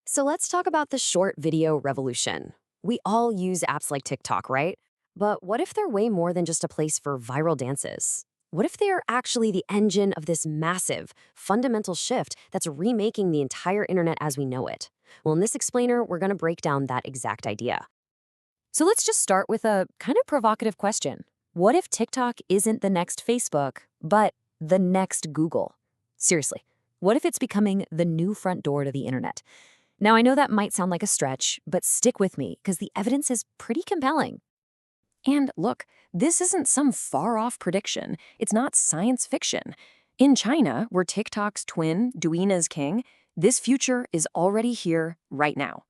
So let's talk about the short video revolution. We all use apps like TikTok, right? But what if they're way more than just a place for viral dances? What if they're actually the engine of this massive, fundamental shift that's remaking the entire internet as we know it? Well, in this explainer, we're going to break down that exact idea. So let's just start with a kind of provocative question. What if TikTok isn't the next Facebook, but the next Google? Seriously, what if it's becoming the new front door to the internet? Now, I know that might sound like a stretch, but stick with me because the evidence is pretty compelling. And look, this isn't some far off prediction. It's not science fiction. In China, where TikTok's twin, Douyin, is king, this future is already here right now.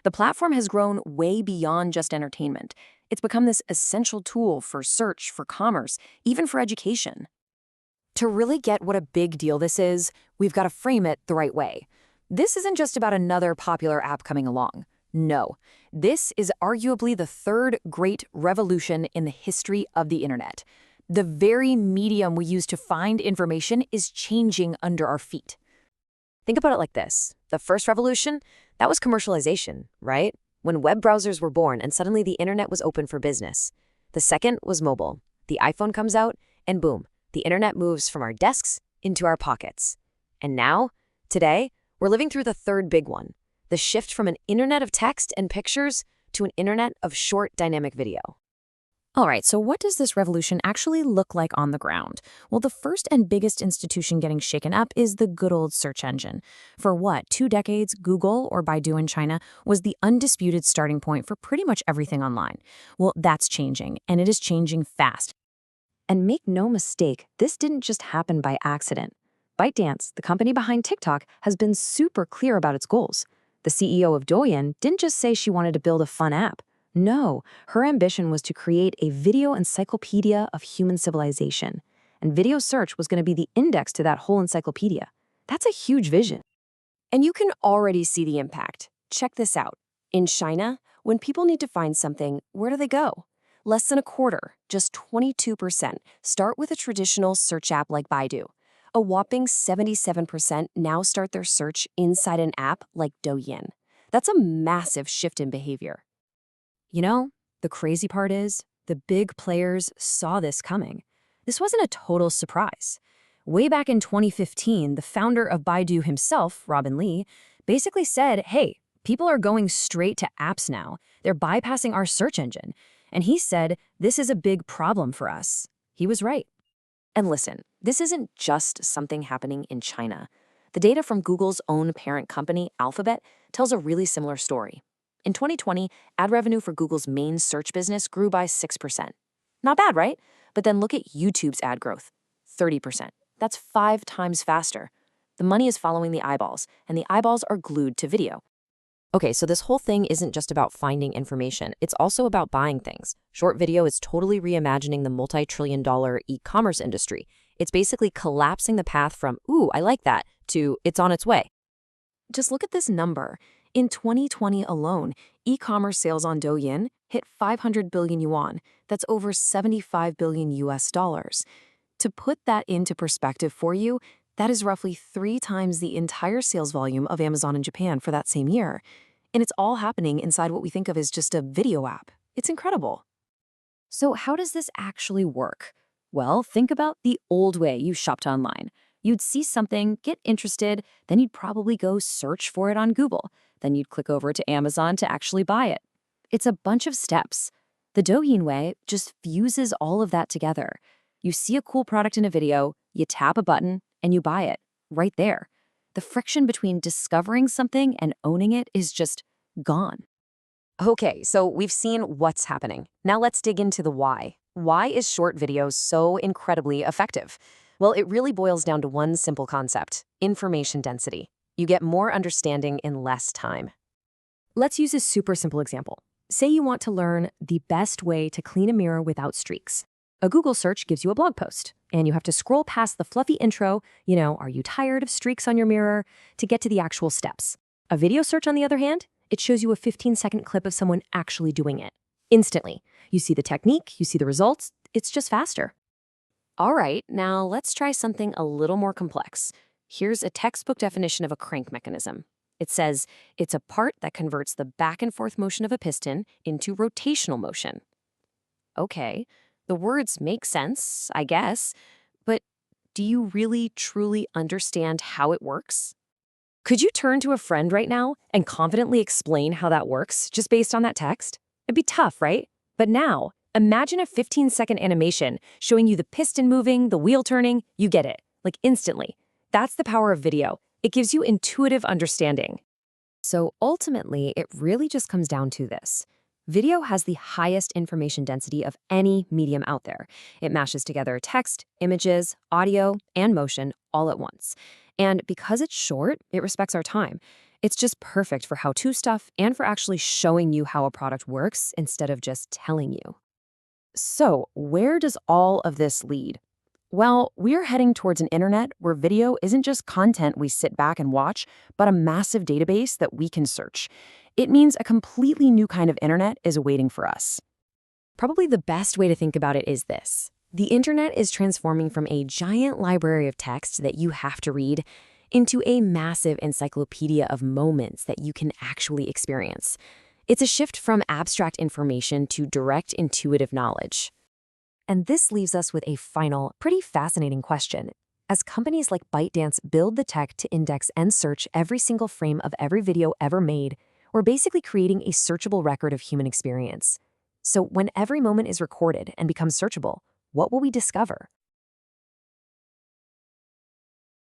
The platform has grown way beyond just entertainment. It's become this essential tool for search, for commerce, even for education. To really get what a big deal this is, we've got to frame it the right way. This isn't just about another popular app coming along. No, this is arguably the third great revolution in the history of the internet. The very medium we use to find information is changing under our feet. Think about it like this. The first revolution, that was commercialization, right? When web browsers were born and suddenly the internet was open for business. The second was mobile. The iPhone comes out and boom, the internet moves from our desks into our pockets. And now, today, we're living through the third big one, the shift from an internet of text and pictures to an internet of short dynamic video. All right, so what does this revolution actually look like on the ground? Well, the first and biggest institution getting shaken up is the good old search engine. For what, 2 decades, Google, or Baidu in China, was the undisputed starting point for pretty much everything online. Well, that's changing, and it is changing fast. And make no mistake, this didn't just happen by accident. ByteDance, the company behind TikTok, has been super clear about its goals. The CEO of Douyin didn't just say she wanted to build a fun app. No, her ambition was to create a video encyclopedia of human civilization. And video search was going to be the index to that whole encyclopedia. That's a huge vision. And you can already see the impact. Check this out. In China, when people need to find something, where do they go? Less than a quarter, just 22%, start with a traditional search app like Baidu. A whopping 77% now start their search inside an app like Douyin. That's a massive shift in behavior. You know, the crazy part is, the big players saw this coming. This wasn't a total surprise. Way back in 2015, the founder of Baidu himself, Robin Li, basically said, hey, people are going straight to apps now. They're bypassing our search engine. And he said, this is a big problem for us. He was right. And listen, this isn't just something happening in China. The data from Google's own parent company, Alphabet, tells a really similar story. In 2020, ad revenue for Google's main search business grew by 6%. Not bad, right? But then look at YouTube's ad growth, 30%. That's 5 times faster. The money is following the eyeballs, and the eyeballs are glued to video. Okay, so this whole thing isn't just about finding information. It's also about buying things. Short video is totally reimagining the multi-trillion-dollar e-commerce industry. It's basically collapsing the path from, ooh, I like that, to it's on its way. Just look at this number. In 2020 alone, e-commerce sales on Douyin hit 500 billion yuan. That's over 75 billion US dollars. To put that into perspective for you, that is roughly 3 times the entire sales volume of Amazon in Japan for that same year. And it's all happening inside what we think of as just a video app. It's incredible. So how does this actually work? Well, think about the old way you shopped online. You'd see something, get interested, then you'd probably go search for it on Google. Then you'd click over to Amazon to actually buy it. It's a bunch of steps. The Douyin way just fuses all of that together. You see a cool product in a video, you tap a button, and you buy it right there. The friction between discovering something and owning it is just gone. Okay, so we've seen what's happening. Now let's dig into the why. Why is short video so incredibly effective? Well, it really boils down to one simple concept: information density. You get more understanding in less time. Let's use a super simple example. Say you want to learn the best way to clean a mirror without streaks. A Google search gives you a blog post, and you have to scroll past the fluffy intro, are you tired of streaks on your mirror, to get to the actual steps. A video search, on the other hand, it shows you a 15-second clip of someone actually doing it. Instantly. You see the technique, you see the results, it's just faster. All right, now let's try something a little more complex. Here's a textbook definition of a crank mechanism. It says it's a part that converts the back and forth motion of a piston into rotational motion. Okay, the words make sense, I guess, but do you really, truly understand how it works? Could you turn to a friend right now and confidently explain how that works just based on that text? It'd be tough, right? But now, imagine a 15-second animation showing you the piston moving, the wheel turning. You get it, like instantly. That's the power of video. It gives you intuitive understanding. So ultimately, it really just comes down to this. Video has the highest information density of any medium out there. It mashes together text, images, audio, and motion all at once. And because it's short, it respects our time. It's just perfect for how-to stuff and for actually showing you how a product works instead of just telling you. So, where does all of this lead? Well, we're heading towards an internet where video isn't just content we sit back and watch, but a massive database that we can search. It means a completely new kind of internet is awaiting for us. Probably the best way to think about it is this. The internet is transforming from a giant library of text that you have to read into a massive encyclopedia of moments that you can actually experience. It's a shift from abstract information to direct intuitive knowledge. And this leaves us with a final, pretty fascinating question. As companies like ByteDance build the tech to index and search every single frame of every video ever made, we're basically creating a searchable record of human experience. So when every moment is recorded and becomes searchable, what will we discover?